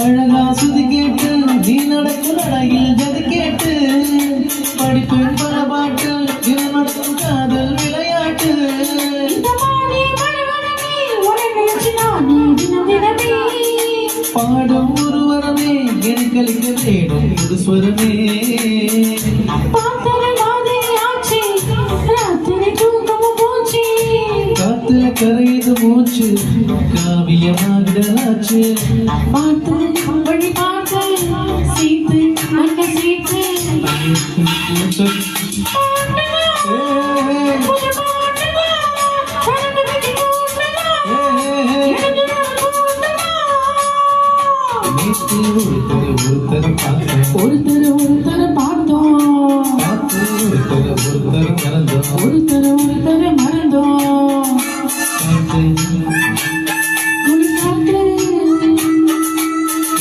அழகா சுதி கேட்டு நீ நடக்கும் நடையில் ஜதி கேட்டு படிப்பேன் பல பாட்டு இது நடக்கும் காதல் விளையாட்டு பாடும் ஒரு வரமே எனக்கு அளிக்க வேணும் புது ஸ்வரமே காத்துல கரையுது மூச்சு காவியமாகலாச்சு பார்த்து கம்பளி பார்த்து சீத்து நல்ல சீத்து ஒருத்தர் பார்த்தோம் ஒருத்தர் மறந்தோம்